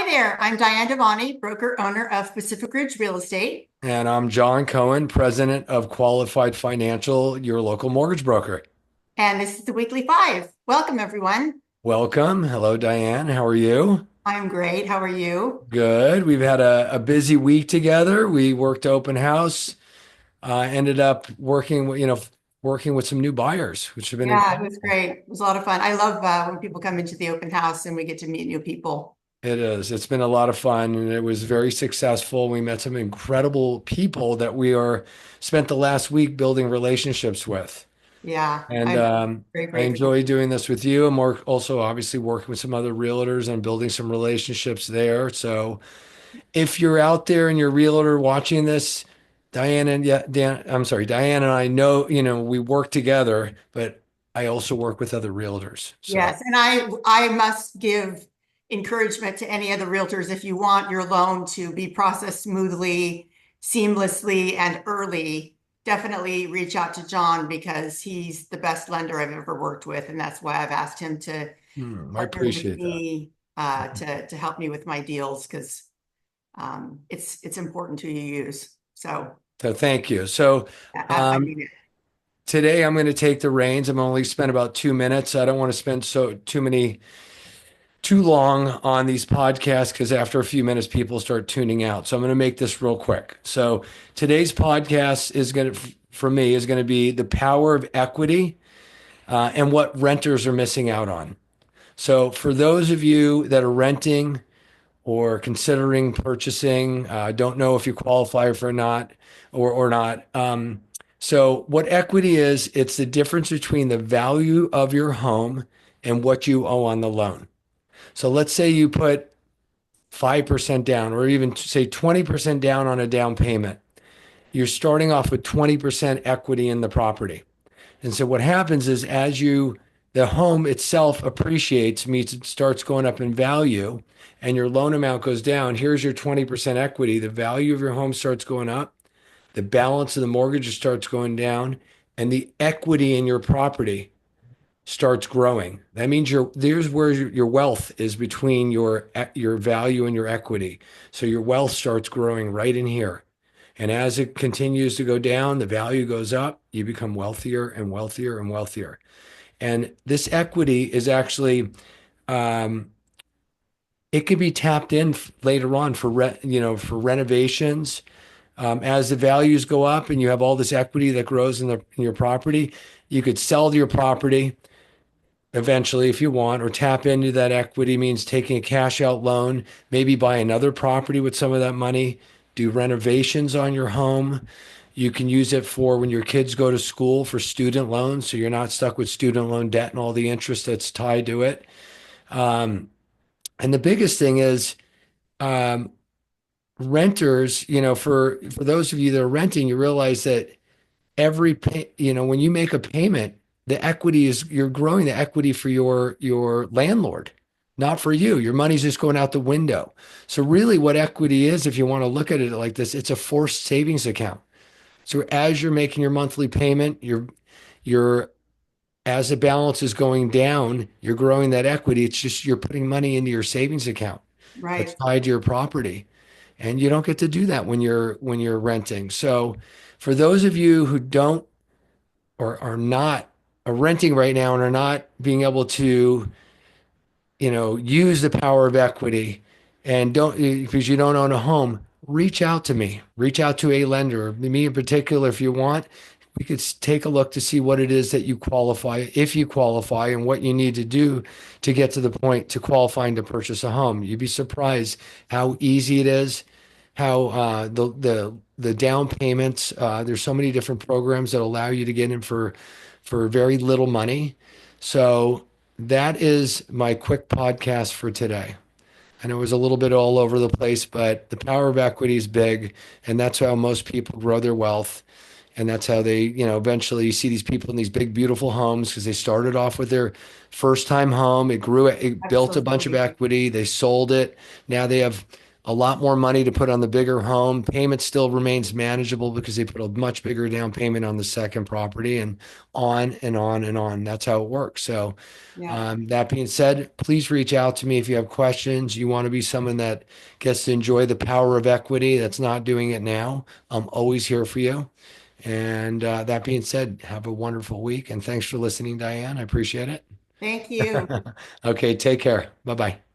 Hi there. I'm Diane Devani, broker owner of Pacific Ridge Real Estate. And I'm John Cohen, president of Qualified Financial, your local mortgage broker. And this is the Weekly Five. Welcome, everyone. Welcome. Hello, Diane. How are you? I'm great. How are you? Good. We've had a busy week together. We worked open house, ended up working with some new buyers, which have been Yeah, it incredible. was great. It was a lot of fun. I love when people come into the open house and we get to meet new people. It is. It's been a lot of fun and it was very successful. We met some incredible people that we are spent the last week building relationships with. Yeah, And I'm very I grateful. enjoy doing this with you. I'm also obviously working with some other realtors and building some relationships there. So if you're out there and you're a realtor watching this, Diane and I know, we work together, but I also work with other realtors. So Yes, and I must give encouragement to any other realtors if you want your loan to be processed smoothly, seamlessly, and early. Definitely reach out to John because he's the best lender I've ever worked with, and that's why I've asked him to I partner with appreciate that. me to help me with my deals because it's important to use. So So thank you. So I um, mean it. today I'm going to take the reins. I'm only spend about 2 minutes. I don't want to spend too long on these podcasts because after a few minutes, people start tuning out. So I'm going to make this real quick. So today's podcast for me, is going to be the power of equity and what renters are missing out on. So for those of you that are renting or considering purchasing, don't know if you qualify for not or not. So what equity is, it's the difference between the value of your home and what you owe on the loan. So let's say you put 5% down, or even say 20% down on a down payment. You're starting off with 20% equity in the property. And so what happens is the home itself appreciates, means it starts going up in value, and your loan amount goes down. Here's your 20% equity. The value of your home starts going up. The balance of the mortgage starts going down, and the equity in your property starts growing. That means there's where your wealth is between your value and your equity. So your wealth starts growing right in here. And as it continues to go down, the value goes up, you become wealthier and wealthier and wealthier. And this equity is actually um, it can be tapped in later on for renovations. As the values go up and you have all this equity that grows in your property, you could sell your property eventually if you want, or tap into that equity means taking a cash out loan, maybe buy another property with some of that money, do renovations on your home. You can use it for when your kids go to school for student loans, so you're not stuck with student loan debt and all the interest that's tied to it. Um, and the biggest thing is um, renters, for those of you that are renting, you realize that when you make a payment, the equity is you're growing the equity for your landlord, not for you. Your money's just going out the window. So really what equity is, if you want to look at it like this, it's a forced savings account. So as you're making your monthly payment, you're as the balance is going down, you're growing that equity. It's just you're putting money into your savings account that's Right. tied to your property. And you don't get to do that when you're renting. So for those of you who don't or are not are renting right now and are not being able to, use the power of equity and don't because you don't own a home, reach out to me. Reach out to a lender, me in particular, if you want. We could take a look to see what it is that you qualify, if you qualify, and what you need to do to get to the point to qualifying to purchase a home. You'd be surprised how easy it is, how the down payments. There's so many different programs that allow you to get in for very little money. So that is my quick podcast for today. And it was a little bit all over the place, but the power of equity is big, and that's how most people grow their wealth. And that's how they, eventually you see these people in these big, beautiful homes because they started off with their first time home. It grew, it built a bunch of Absolutely. equity. They sold it. Now they have a lot more money to put on the bigger home. Payment still remains manageable because they put a much bigger down payment on the second property, and on and on and on. That's how it works. So, Yeah. that being said, please reach out to me if you have questions. You want to be someone that gets to enjoy the power of equity that's not doing it now. I'm always here for you. And that being said, have a wonderful week. And thanks for listening, Diane. I appreciate it. Thank you. Okay, take care. Bye bye.